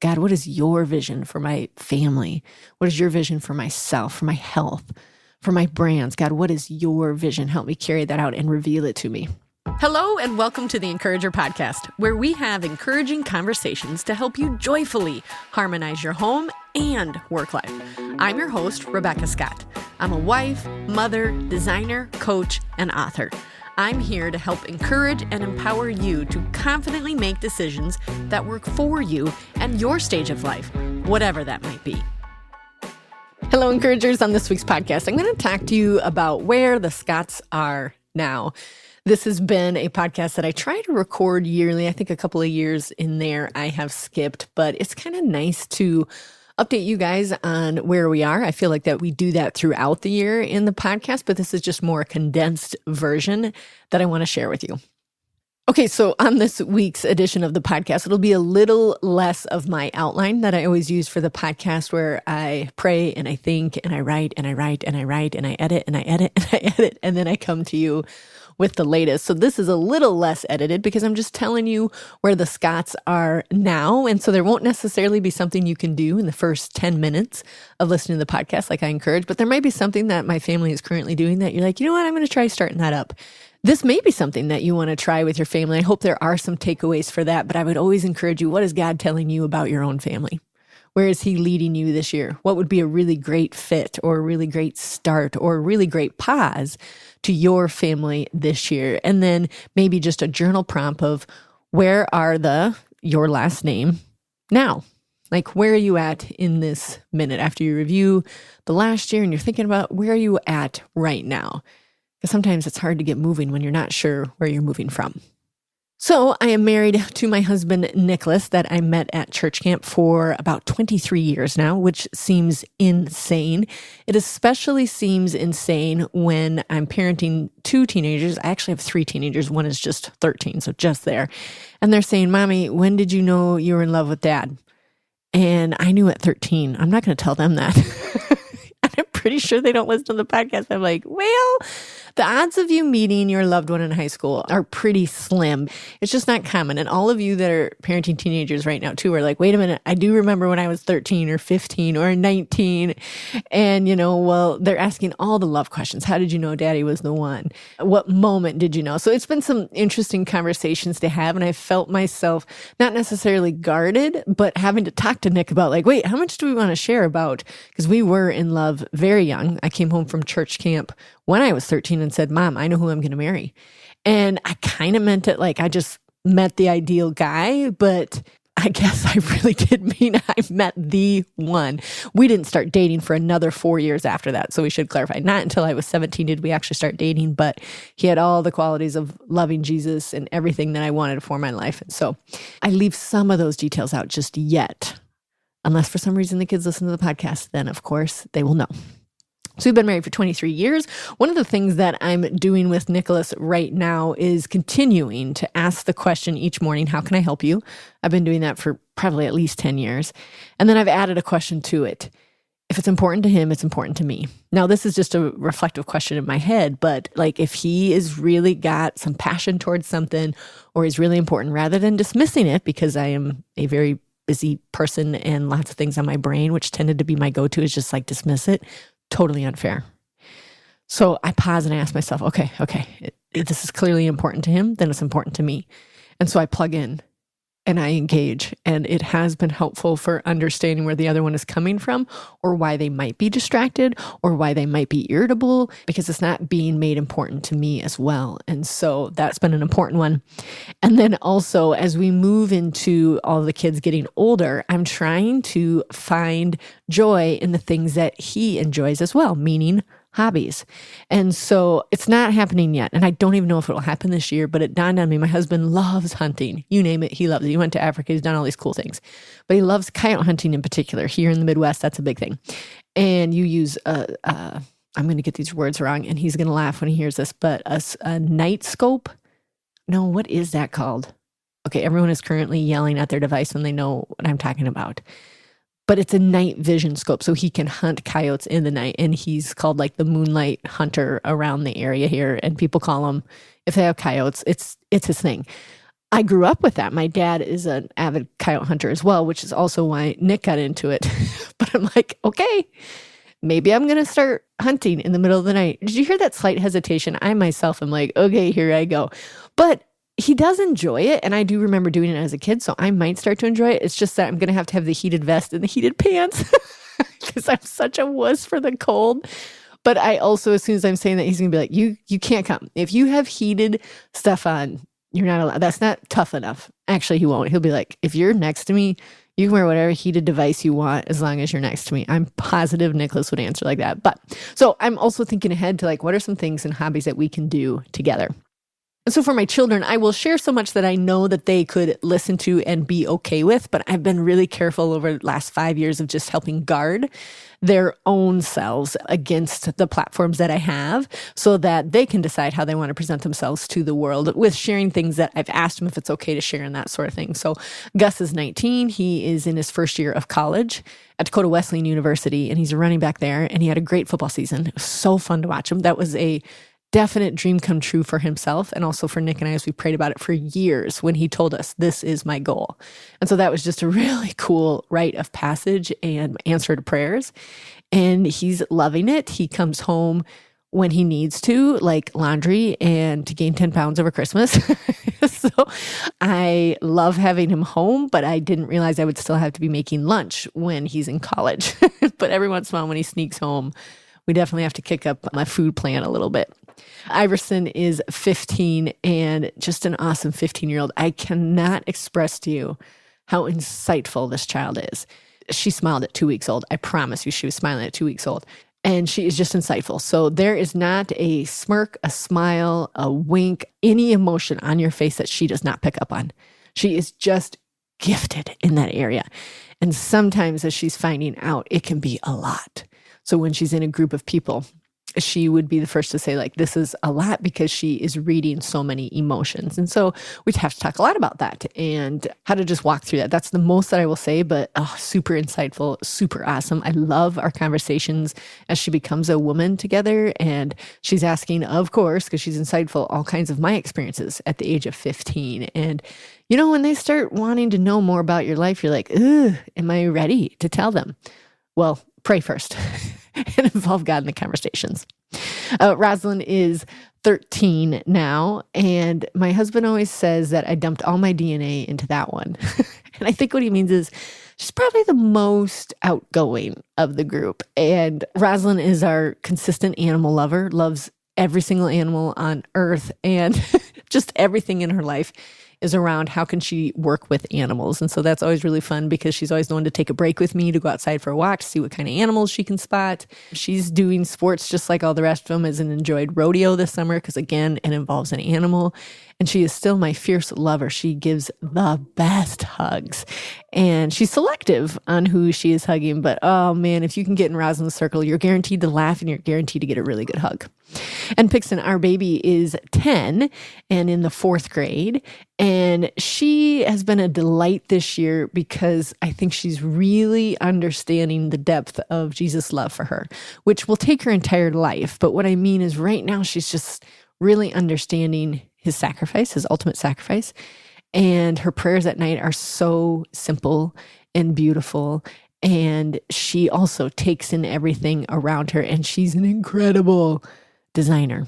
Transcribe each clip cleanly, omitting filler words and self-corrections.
God, what is your vision for my family? What is your vision for myself, for my health, for my brands? God, what is your vision? Help me carry that out and reveal it to me. Hello, and welcome to the Encourager Podcast, where we have encouraging conversations to help you joyfully harmonize your home and work life. I'm your host, Rebecca Scott. I'm a wife, mother, designer, coach, and author. I'm here to help encourage and empower you to confidently make decisions that work for you and your stage of life, whatever that might be. Hello, encouragers. On this week's podcast, I'm going to talk to you about where the Scotts are now. This has been a podcast that I try to record yearly. I think a couple of years in there I have skipped, but it's kind of nice to update you guys on where we are. I feel like that we do that throughout the year in the podcast, but this is just more a condensed version that I want to share with you. Okay, so on this week's edition of the podcast, it'll be a little less of my outline that I always use for the podcast, where I pray and I think and I write and I write and I write and I edit and I edit and I edit, and then I come to you with the latest. So this is a little less edited because I'm just telling you where the Scotts are now. And so there won't necessarily be something you can do in the first 10 minutes of listening to the podcast like I encourage, but there might be something that my family is currently doing that you're like, you know what, I'm going to try starting that up. This may be something that you want to try with your family. I hope there are some takeaways for that, but I would always encourage you, what is God telling you about your own family? Where is he leading you this year? What would be a really great fit or a really great start or a really great pause to your family this year? And then maybe just a journal prompt of where are your last name now? Like, where are you at in this minute after you review the last year and you're thinking about where are you at right now? Because sometimes it's hard to get moving when you're not sure where you're moving from. So I am married to my husband, Nicholas, that I met at church camp for about 23 years now, which seems insane. It especially seems insane when I'm parenting two teenagers. I actually have three teenagers. One is just 13, so just there. And they're saying, Mommy, when did you know you were in love with Dad? And I knew at 13. I'm not going to tell them that. I'm pretty sure they don't listen to the podcast. I'm like, well, the odds of you meeting your loved one in high school are pretty slim. It's just not common. And all of you that are parenting teenagers right now too are like, wait a minute, I do remember when I was 13 or 15 or 19. And well, they're asking all the love questions. How did you know Daddy was the one? What moment did you know? So it's been some interesting conversations to have. And I felt myself not necessarily guarded, but having to talk to Nick about like, wait, how much do we want to share about? Because we were in love very young. I came home from church camp when I was 13 and said, Mom, I know who I'm going to marry. And I kind of meant it like I just met the ideal guy, but I guess I really did mean I met the one. We didn't start dating for another 4 years after that. So we should clarify, not until I was 17 did we actually start dating, but he had all the qualities of loving Jesus and everything that I wanted for my life. And so I leave some of those details out just yet, unless for some reason the kids listen to the podcast, then of course they will know. So we've been married for 23 years. One of the things that I'm doing with Nicholas right now is continuing to ask the question each morning, how can I help you? I've been doing that for probably at least 10 years. And then I've added a question to it. If it's important to him, it's important to me. Now, this is just a reflective question in my head, but like if he is really got some passion towards something or is really important, rather than dismissing it, because I am a very busy person and lots of things on my brain, which tended to be my go-to is just like dismiss it. Totally unfair. So I pause and I ask myself, okay, if this is clearly important to him, then it's important to me. And so I plug in and I engage. And it has been helpful for understanding where the other one is coming from or why they might be distracted or why they might be irritable, because it's not being made important to me as well. And so that's been an important one. And then also as we move into all the kids getting older, I'm trying to find joy in the things that he enjoys as well, meaning hobbies. And so it's not happening yet. And I don't even know if it will happen this year, but it dawned on me. My husband loves hunting. You name it, he loves it. He went to Africa. He's done all these cool things, but he loves coyote hunting in particular. Here in the Midwest, that's a big thing. And you use I'm going to get these words wrong and he's going to laugh when he hears this, but a night scope. No, what is that called? Okay. Everyone is currently yelling at their device when they know what I'm talking about. But it's a night vision scope, so he can hunt coyotes in the night, and he's called like the moonlight hunter around the area here, and people call him, if they have coyotes, it's his thing. I grew up with that. My dad is an avid coyote hunter as well, which is also why Nick got into it. But I'm like, okay, maybe I'm going to start hunting in the middle of the night. Did you hear that slight hesitation? I myself am like, okay, here I go. But he does enjoy it. And I do remember doing it as a kid. So I might start to enjoy it. It's just that I'm going to have the heated vest and the heated pants because I'm such a wuss for the cold. But I also, as soon as I'm saying that, he's going to be like, you can't come. If you have heated stuff on, you're not allowed. That's not tough enough. Actually, he won't. He'll be like, if you're next to me, you can wear whatever heated device you want as long as you're next to me. I'm positive Nicholas would answer like that. But so I'm also thinking ahead to like, what are some things and hobbies that we can do together? And so for my children, I will share so much that I know that they could listen to and be okay with, but I've been really careful over the last 5 years of just helping guard their own selves against the platforms that I have so that they can decide how they want to present themselves to the world with sharing things that I've asked them if it's okay to share and that sort of thing. So Gus is 19. He is in his first year of college at Dakota Wesleyan University, and he's a running back there, and he had a great football season. It was so fun to watch him. That was a definite dream come true for himself and also for Nick and I as we prayed about it for years when he told us, this is my goal. And so that was just a really cool rite of passage and answer to prayers. And he's loving it. He comes home when he needs to, like laundry and to gain 10 pounds over Christmas. So I love having him home, but I didn't realize I would still have to be making lunch when he's in college. But every once in a while when he sneaks home, we definitely have to kick up my food plan a little bit. Iverson is 15 and just an awesome 15-year-old. I cannot express to you how insightful this child is. She smiled at 2 weeks old. I promise you she was smiling at 2 weeks old. And she is just insightful. So there is not a smirk, a smile, a wink, any emotion on your face that she does not pick up on. She is just gifted in that area. And sometimes as she's finding out, it can be a lot. So when she's in a group of people, she would be the first to say, like, this is a lot because she is reading so many emotions. And so we'd have to talk a lot about that and how to just walk through that. That's the most that I will say, but super insightful, super awesome. I love our conversations as she becomes a woman together. And she's asking, of course, because she's insightful, all kinds of my experiences at the age of 15. And, you know, when they start wanting to know more about your life, you're like, am I ready to tell them? Well, pray first and involve God in the conversations. Rosalyn is 13 now, and my husband always says that I dumped all my DNA into that one. And I think what he means is she's probably the most outgoing of the group. And Rosalyn is our consistent animal lover, loves every single animal on earth, and just everything in her life is around how can she work with animals. And so that's always really fun because she's always the one to take a break with me to go outside for a walk to see what kind of animals she can spot. She's doing sports just like all the rest of them, has enjoyed rodeo this summer because, again, it involves an animal. And she is still my fierce lover. She gives the best hugs. And she's selective on who she is hugging. But, oh, man, if you can get in Rosalyn's circle, you're guaranteed to laugh and you're guaranteed to get a really good hug. And Pixyn, our baby, is 10 and in the 4th grade. And she has been a delight this year because I think she's really understanding the depth of Jesus' love for her, which will take her entire life. But what I mean is right now she's just really understanding his sacrifice, his ultimate sacrifice. And her prayers at night are so simple and beautiful. And she also takes in everything around her. And she's an incredible designer.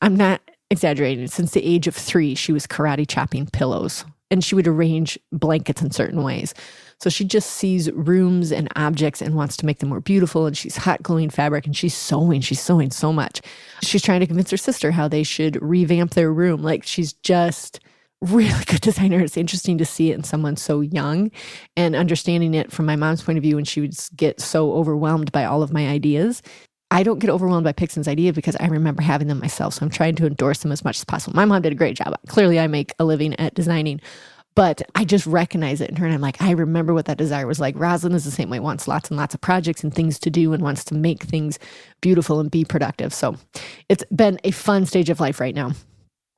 I'm not exaggerating. Since the age of 3, she was karate chopping pillows. And she would arrange blankets in certain ways. So she just sees rooms and objects and wants to make them more beautiful. And she's hot gluing fabric and she's sewing so much. She's trying to convince her sister how they should revamp their room. Like, she's just really good designer. It's interesting to see it in someone so young and understanding it from my mom's point of view when she would get so overwhelmed by all of my ideas. I don't get overwhelmed by Pixyn's idea because I remember having them myself. So I'm trying to endorse them as much as possible. My mom did a great job. Clearly, I make a living at designing, but I just recognize it in her. And I'm like, I remember what that desire was like. Rosalyn is the same way, wants lots and lots of projects and things to do and wants to make things beautiful and be productive. So it's been a fun stage of life right now.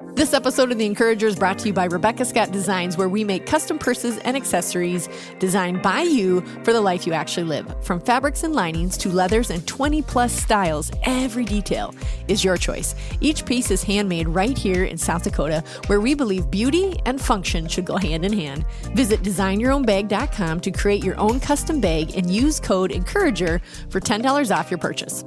This episode of The Encourager is brought to you by Rebecca Scott Designs, where we make custom purses and accessories designed by you for the life you actually live. From fabrics and linings to leathers and 20 plus styles, every detail is your choice. Each piece is handmade right here in South Dakota, where we believe beauty and function should go hand in hand. Visit designyourownbag.com to create your own custom bag and use code Encourager for $10 off your purchase.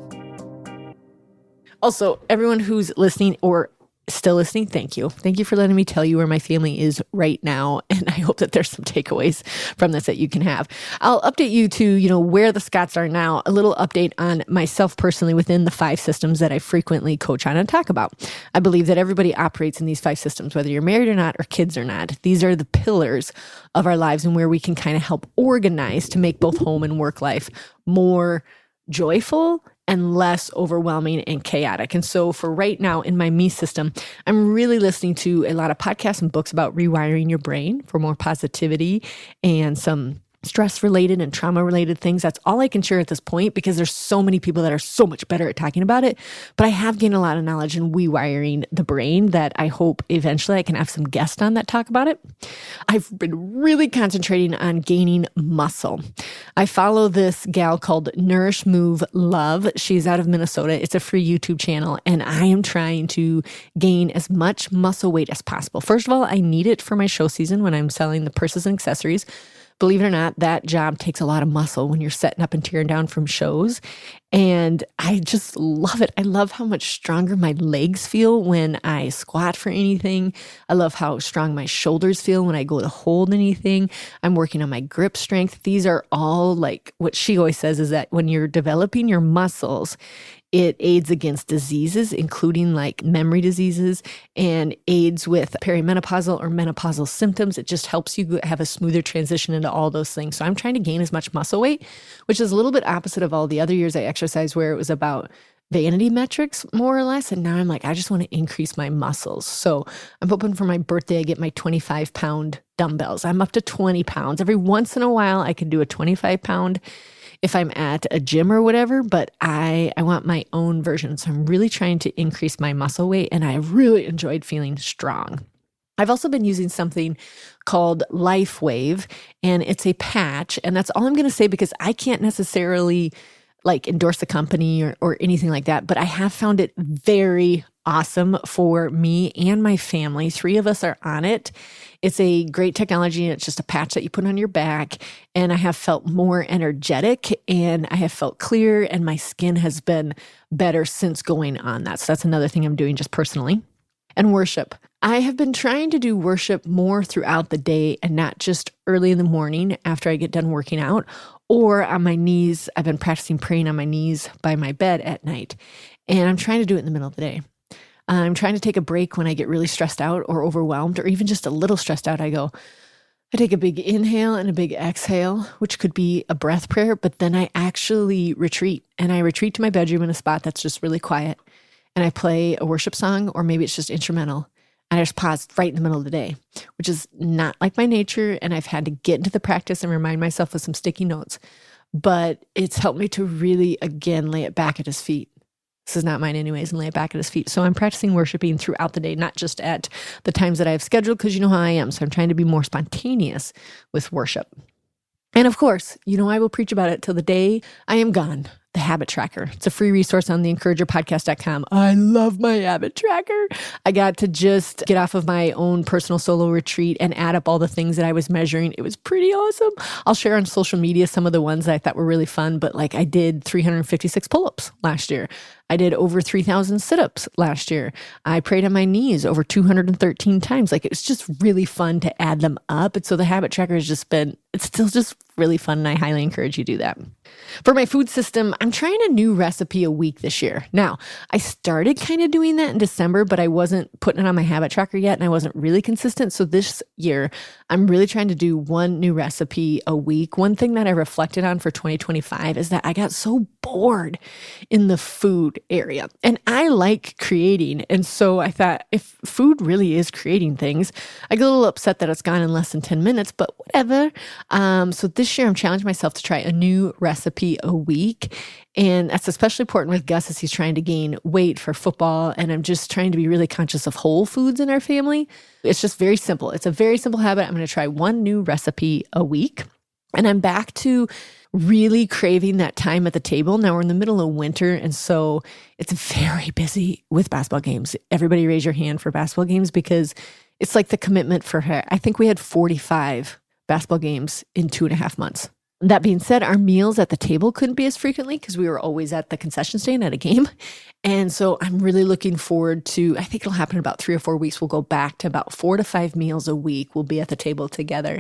Also, everyone who's listening or still listening, thank you. Thank you for letting me tell you where my family is right now. And I hope that there's some takeaways from this that you can have. I'll update you to, where the Scotts are now, a little update on myself personally within the 5 systems that I frequently coach on and talk about. I believe that everybody operates in these 5 systems, whether you're married or not, or kids or not. These are the pillars of our lives and where we can kind of help organize to make both home and work life more joyful and less overwhelming and chaotic. And so for right now in my me system, I'm really listening to a lot of podcasts and books about rewiring your brain for more positivity and some stress-related and trauma-related things. That's all I can share at this point because there's so many people that are so much better at talking about it. But I have gained a lot of knowledge in rewiring the brain that I hope eventually I can have some guests on that talk about it. I've been really concentrating on gaining muscle. I follow this gal called Nourish Move Love. She's out of Minnesota. It's a free YouTube channel, and I am trying to gain as much muscle weight as possible. First of all, I need it for my show season when I'm selling the purses and accessories. Believe it or not, that job takes a lot of muscle when you're setting up and tearing down from shows. And I just love it. I love how much stronger my legs feel when I squat for anything. I love how strong my shoulders feel when I go to hold anything. I'm working on my grip strength. These are all like what she always says is that when you're developing your muscles, it aids against diseases, including like memory diseases, and aids with perimenopausal or menopausal symptoms. It just helps you have a smoother transition into all those things. So I'm trying to gain as much muscle weight, which is a little bit opposite of all the other years I exercised where it was about vanity metrics, more or less. And now I'm like, I just want to increase my muscles. So I'm hoping for my birthday, I get my 25-pound dumbbells. I'm up to 20 pounds. Every once in a while, I can do a 25-pound if I'm at a gym or whatever, but I want my own version. So I'm really trying to increase my muscle weight, and I really enjoyed feeling strong. I've also been using something called Life Wave, and it's a patch, and that's all I'm going to say because I can't necessarily like endorse the company or anything like that, but I have found it very awesome for me and my family. 3 of us are on it. It's a great technology, and it's just a patch that you put on your back, and I have felt more energetic, and I have felt clear, and my skin has been better since going on that. So that's another thing I'm doing just personally. And worship. I have been trying to do worship more throughout the day and not just early in the morning after I get done working out or on my knees. I've been practicing praying on my knees by my bed at night, and I'm trying to do it in the middle of the day. I'm trying to take a break when I get really stressed out or overwhelmed or even just a little stressed out. I take a big inhale and a big exhale, which could be a breath prayer, but then I actually retreat, and I retreat to my bedroom in a spot that's just really quiet, and I play a worship song, or maybe it's just instrumental, and I just pause right in the middle of the day, which is not like my nature, and I've had to get into the practice and remind myself with some sticky notes, but it's helped me to really, again, lay it back at his feet. This is not mine anyways, and lay it back at his feet. So I'm practicing worshiping throughout the day, not just at the times that I have scheduled, because you know how I am. So I'm trying to be more spontaneous with worship. And of course, I will preach about it till the day I am gone. The Habit Tracker. It's a free resource on theencouragerpodcast.com. I love my habit tracker. I got to just get off of my own personal solo retreat and add up all the things that I was measuring. It was pretty awesome. I'll share on social media some of the ones that I thought were really fun, but like I did 356 pull-ups last year. I did over 3,000 sit-ups last year. I prayed on my knees over 213 times. Like it's just really fun to add them up. And so the habit tracker has just been, it's still just really fun. And I highly encourage you to do that. For my food system, I'm trying a new recipe a week this year. Now, I started kind of doing that in December, but I wasn't putting it on my habit tracker yet, and I wasn't really consistent. So this year, I'm really trying to do one new recipe a week. One thing that I reflected on for 2025 is that I got so bored in the food area. And I like creating. And so I thought, if food really is creating things, I get a little upset that it's gone in less than 10 minutes, but whatever. So this year I'm challenging myself to try a new recipe a week. And that's especially important with Gus as he's trying to gain weight for football. And I'm just trying to be really conscious of whole foods in our family. It's just very simple. It's a very simple habit. I'm going to try one new recipe a week. And I'm back to really craving that time at the table. Now we're in the middle of winter, and so it's very busy with basketball games. Everybody raise your hand for basketball games because it's like the commitment for her. I think we had 45 basketball games in 2.5 months. That being said, our meals at the table couldn't be as frequently because we were always at the concession stand at a game. And so I'm really looking forward to, I think it'll happen in about 3 or 4 weeks. We'll go back to about 4 to 5 meals a week. We'll be at the table together.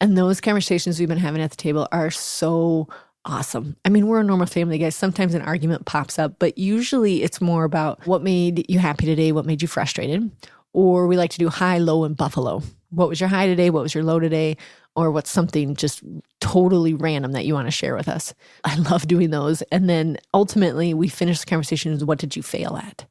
And those conversations we've been having at the table are so awesome. I mean, we're a normal family, guys. Sometimes an argument pops up, but usually it's more about what made you happy today, what made you frustrated. Or we like to do high, low, and buffalo. What was your high today? What was your low today? Or what's something just totally random that you want to share with us? I love doing those. And then ultimately we finish the conversation with, what did you fail at?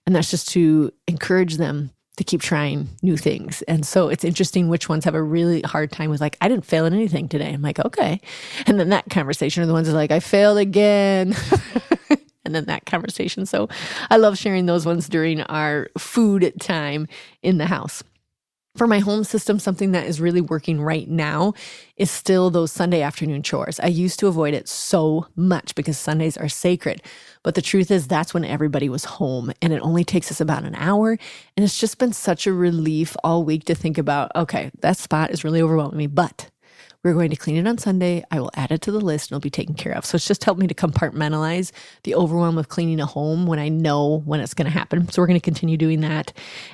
And that's just to encourage them to keep trying new things. And so it's interesting which ones have a really hard time with like, I didn't fail at anything today. I'm like, okay. And then that conversation are the ones that are like, I failed again. And then that conversation. So I love sharing those ones during our food time in the house. For my home system, something that is really working right now is still those Sunday afternoon chores. I used to avoid it so much because Sundays are sacred. But the truth is that's when everybody was home, and it only takes us about an hour. And it's just been such a relief all week to think about, okay, that spot is really overwhelming me, but we're going to clean it on Sunday. I will add it to the list and it'll be taken care of. So it's just helped me to compartmentalize the overwhelm of cleaning a home when I know when it's going to happen. So we're going to continue doing that.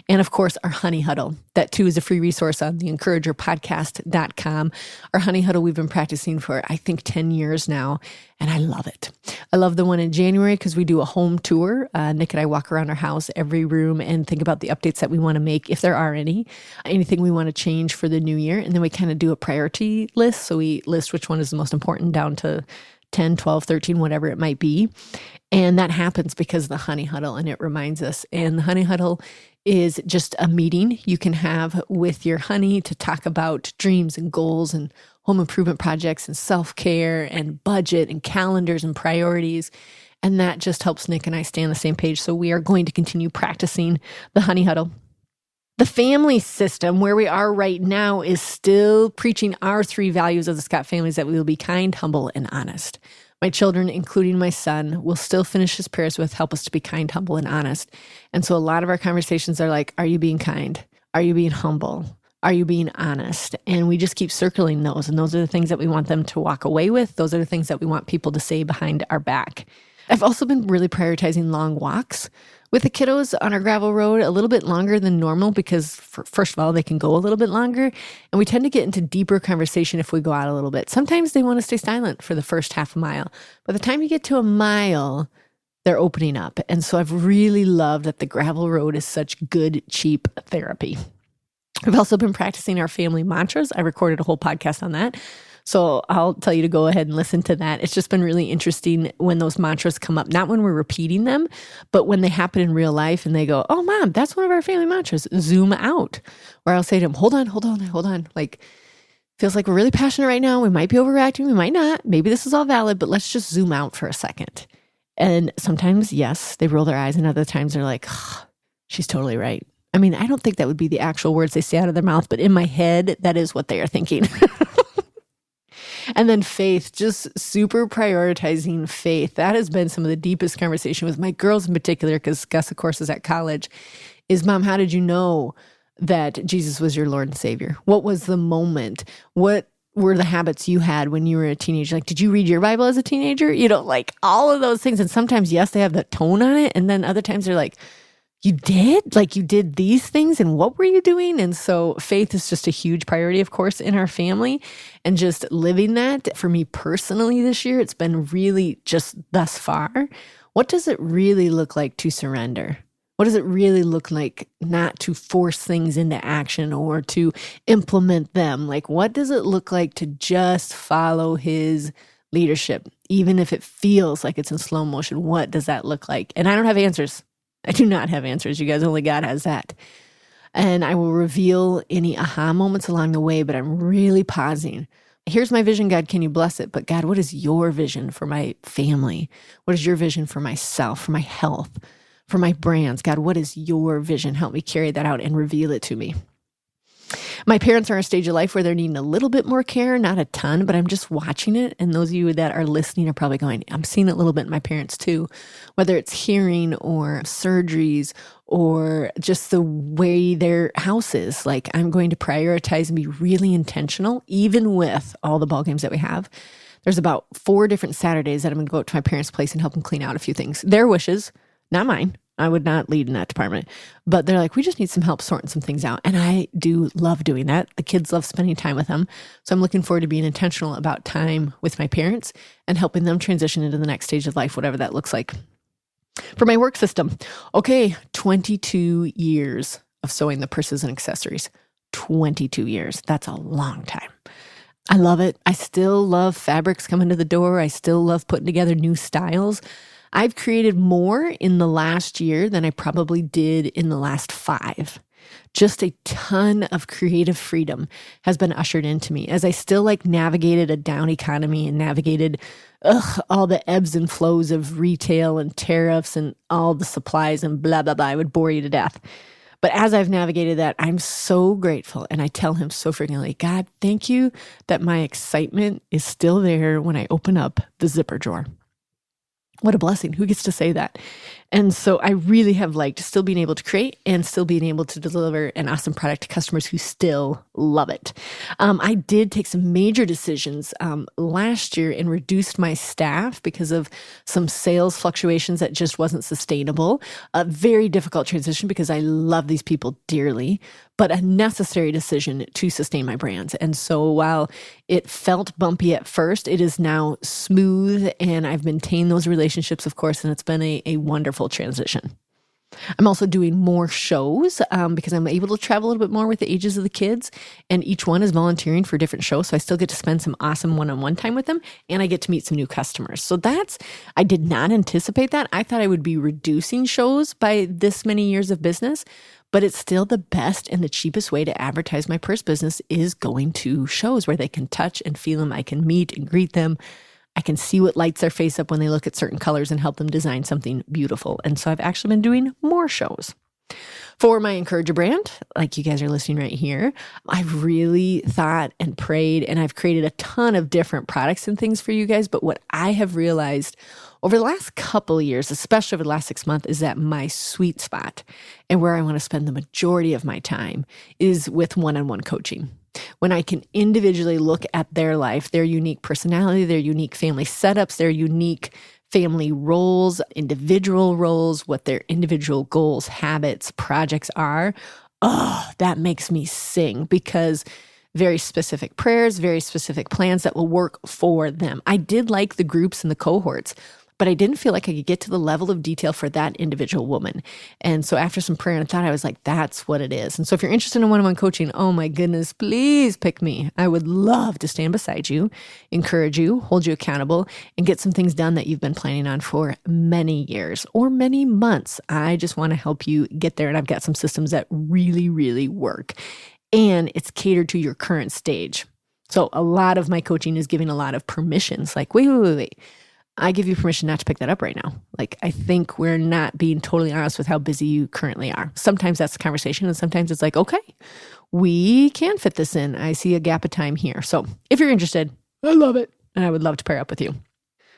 And of course, our Honey Huddle. That too is a free resource on theencouragerpodcast.com. Our Honey Huddle we've been practicing for, I think, 10 years now. And I love it. I love the one in January because we do a home tour. Nick and I walk around our house, every room, and think about the updates that we want to make, if there are any, anything we want to change for the new year. And then we kind of do a priority list. So we list which one is the most important down to 10, 12, 13, whatever it might be. And that happens because of the Honey Huddle, and it reminds us. And the Honey Huddle is just a meeting you can have with your honey to talk about dreams and goals and home improvement projects and self-care and budget and calendars and priorities. And that just helps Nick and I stay on the same page. So we are going to continue practicing the Honey Huddle. The family system where we are right now is still preaching our 3 values of the Scott families, that we will be kind, humble, and honest. My children, including my son, will still finish his prayers with, help us to be kind, humble, and honest. And so a lot of our conversations are like, are you being kind? Are you being humble? Are you being honest? And we just keep circling those. And those are the things that we want them to walk away with. Those are the things that we want people to say behind our back. I've also been really prioritizing long walks with the kiddos on our gravel road, a little bit longer than normal because, first of all, they can go a little bit longer. And we tend to get into deeper conversation if we go out a little bit. Sometimes they want to stay silent for the first half a mile. By the time you get to a mile, they're opening up. And so I've really loved that the gravel road is such good, cheap therapy. We've also been practicing our family mantras. I recorded a whole podcast on that. So I'll tell you to go ahead and listen to that. It's just been really interesting when those mantras come up, not when we're repeating them, but when they happen in real life and they go, oh, Mom, that's one of our family mantras. Zoom out. Or I'll say to them, hold on. Like, feels like we're really passionate right now. We might be overreacting. We might not. Maybe this is all valid, but let's just zoom out for a second. And sometimes, yes, they roll their eyes, and other times they're like, oh, she's totally right. I mean, I don't think that would be the actual words they say out of their mouth, but in my head, that is what they are thinking. And then faith, just super prioritizing faith. That has been some of the deepest conversation with my girls in particular, because Gus, of course, is at college, is, Mom, how did you know that Jesus was your Lord and Savior? What was the moment? What were the habits you had when you were a teenager? Like, did you read your Bible as a teenager? You know, like all of those things. And sometimes, yes, they have the tone on it. And then other times they're like, you did? Like, you did these things, and what were you doing? And so faith is just a huge priority, of course, in our family, and just living that. For me personally this year, it's been really just thus far. What does it really look like to surrender? What does it really look like not to force things into action or to implement them? Like, what does it look like to just follow his leadership, even if it feels like it's in slow motion. What does that look like? And I don't have answers. I do not have answers. You guys, only God has that. And I will reveal any aha moments along the way, but I'm really pausing. Here's my vision, God, can you bless it? But God, what is your vision for my family? What is your vision for myself, for my health, for my brands? God, what is your vision? Help me carry that out and reveal it to me. My parents are in a stage of life where they're needing a little bit more care, not a ton, but I'm just watching it. And those of you that are listening are probably going, I'm seeing it a little bit in my parents too, whether it's hearing or surgeries or just the way their house is. Like, I'm going to prioritize and be really intentional, even with all the ball games that we have. There's about 4 different Saturdays that I'm going to go out to my parents' place and help them clean out a few things. Their wishes, not mine. I would not lead in that department, but they're like, we just need some help sorting some things out. And I do love doing that. The kids love spending time with them. So I'm looking forward to being intentional about time with my parents and helping them transition into the next stage of life, whatever that looks like. For my work system, okay, 22 years of sewing the purses and accessories. 22 years. That's a long time. I love it. I still love fabrics coming to the door. I still love putting together new styles. I've created more in the last year than I probably did in the last 5. Just a ton of creative freedom has been ushered into me as I still navigated a down economy and navigated all the ebbs and flows of retail and tariffs and all the supplies and blah, blah, blah. I would bore you to death. But as I've navigated that, I'm so grateful. And I tell him so frequently, God, thank you that my excitement is still there when I open up the zipper drawer. What a blessing. Who gets to say that? And so I really have liked still being able to create and still being able to deliver an awesome product to customers who still love it. I did take some major decisions last year and reduced my staff because of some sales fluctuations that just wasn't sustainable. A very difficult transition because I love these people dearly, but a necessary decision to sustain my brands. And so while it felt bumpy at first, it is now smooth and I've maintained those relationships, of course, and it's been a wonderful transition. I'm also doing more shows because I'm able to travel a little bit more with the ages of the kids, and each one is volunteering for different shows. So I still get to spend some awesome one-on-one time with them, and I get to meet some new customers. So I did not anticipate that. I thought I would be reducing shows by this many years of business, but it's still the best and the cheapest way to advertise my purse business is going to shows where they can touch and feel them. I can meet and greet them. I can see what lights their face up when they look at certain colors and help them design something beautiful. And so I've actually been doing more shows. For my Encourager brand, like you guys are listening right here, I've really thought and prayed, and I've created a ton of different products and things for you guys. But what I have realized over the last couple of years, especially over the last 6 months, is that my sweet spot and where I want to spend the majority of my time is with one-on-one coaching. When I can individually look at their life, their unique personality, their unique family setups, their unique family roles, individual roles, what their individual goals, habits, projects are, that makes me sing because very specific prayers, very specific plans that will work for them. I did like the groups and the cohorts, but I didn't feel like I could get to the level of detail for that individual woman. And so after some prayer and thought, I was like, that's what it is. And so if you're interested in one-on-one coaching, oh my goodness, please pick me. I would love to stand beside you, encourage you, hold you accountable, and get some things done that you've been planning on for many years or many months. I just want to help you get there. And I've got some systems that really, really work. And it's catered to your current stage. So a lot of my coaching is giving a lot of permissions, like, wait. I give you permission not to pick that up right now. Like, I think we're not being totally honest with how busy you currently are. Sometimes that's the conversation, and sometimes it's like, okay, we can fit this in. I see a gap of time here. So if you're interested, I love it. And I would love to pair up with you.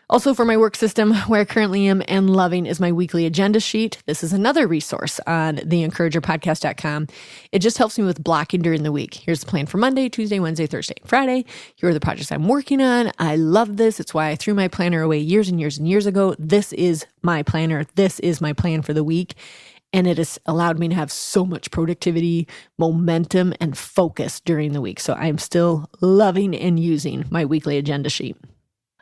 Also for my work system, where I currently am and loving is my weekly agenda sheet. This is another resource on theencouragerpodcast.com. It just helps me with blocking during the week. Here's the plan for Monday, Tuesday, Wednesday, Thursday, and Friday. Here are the projects I'm working on. I love this. It's why I threw my planner away years and years and years ago. This is my planner. This is my plan for the week. And it has allowed me to have so much productivity, momentum, and focus during the week. So I'm still loving and using my weekly agenda sheet.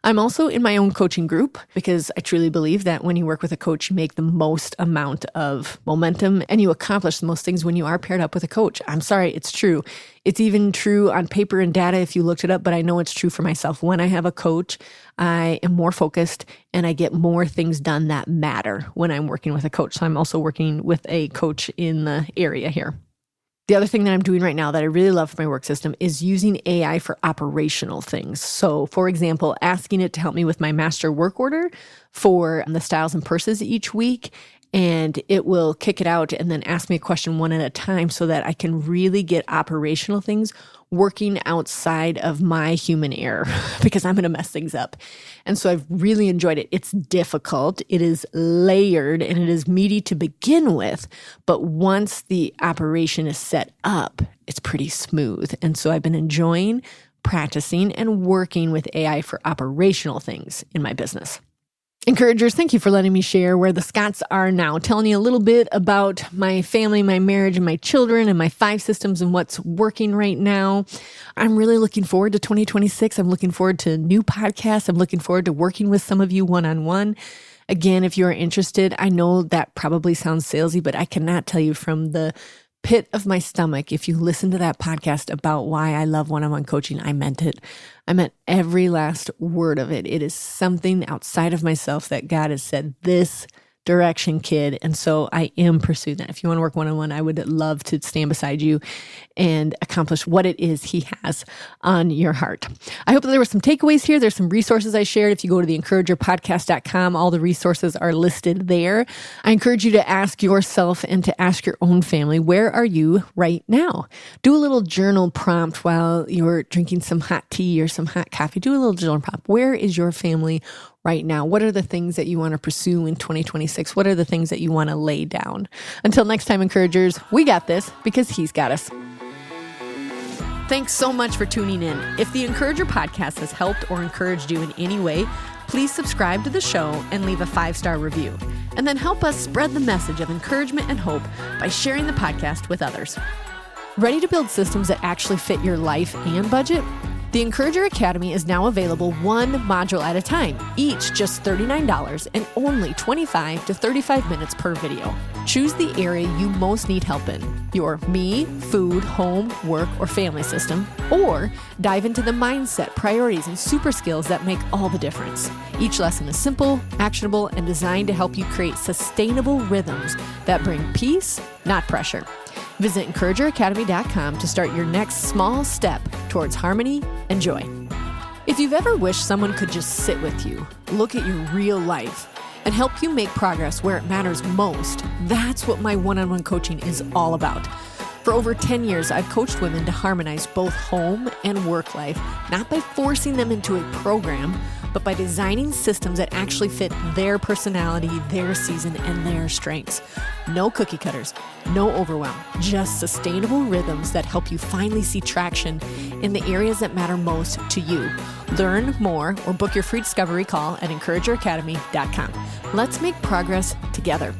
I'm also in my own coaching group because I truly believe that when you work with a coach, you make the most amount of momentum and you accomplish the most things when you are paired up with a coach. I'm sorry, it's true. It's even true on paper and data if you looked it up, but I know it's true for myself. When I have a coach, I am more focused and I get more things done that matter when I'm working with a coach. So I'm also working with a coach in the area here. The other thing that I'm doing right now that I really love for my work system is using AI for operational things. So, for example, asking it to help me with my master work order for the styles and purses each week. And it will kick it out and then ask me a question one at a time so that I can really get operational things working outside of my human error because I'm going to mess things up. And so I've really enjoyed it. It's difficult. It is layered and it is meaty to begin with. But once the operation is set up, it's pretty smooth. And so I've been enjoying practicing and working with AI for operational things in my business. Encouragers, thank you for letting me share where the Scotts are now, telling you a little bit about my family, my marriage, and my children, and my 5 systems and what's working right now. I'm really looking forward to 2026. I'm looking forward to new podcasts. I'm looking forward to working with some of you one-on-one. Again, if you are interested, I know that probably sounds salesy, but I cannot tell you from the pit of my stomach, if you listen to that podcast about why I love one-on-one coaching, I meant it. I meant every last word of it. It is something outside of myself that God has said, this direction, kid. And so I am pursuing that. If you want to work one-on-one, I would love to stand beside you and accomplish what it is He has on your heart. I hope that there were some takeaways here. There's some resources I shared. If you go to theencouragerpodcast.com, all the resources are listed there. I encourage you to ask yourself and to ask your own family, where are you right now? Do a little journal prompt while you're drinking some hot tea or some hot coffee. Do a little journal prompt. Where is your family right now? What are the things that you want to pursue in 2026? What are the things that you want to lay down? Until next time, encouragers, we got this because He's got us. Thanks so much for tuning in. If the Encourager podcast has helped or encouraged you in any way, please subscribe to the show and leave a 5-star review. And then help us spread the message of encouragement and hope by sharing the podcast with others. Ready to build systems that actually fit your life and budget? The Encourager Academy is now available 1 module at a time, each just $39 and only 25 to 35 minutes per video. Choose the area you most need help in, your me, food, home, work, or family system, or dive into the mindset, priorities, and super skills that make all the difference. Each lesson is simple, actionable, and designed to help you create sustainable rhythms that bring peace, not pressure. Visit EncouragerAcademy.com to start your next small step towards harmony and joy. If you've ever wished someone could just sit with you, look at your real life, and help you make progress where it matters most, that's what my one-on-one coaching is all about. For over 10 years, I've coached women to harmonize both home and work life, not by forcing them into a program, but by designing systems that actually fit their personality, their season, and their strengths. No cookie cutters, no overwhelm, just sustainable rhythms that help you finally see traction in the areas that matter most to you. Learn more or book your free discovery call at EncouragerAcademy.com. Let's make progress together.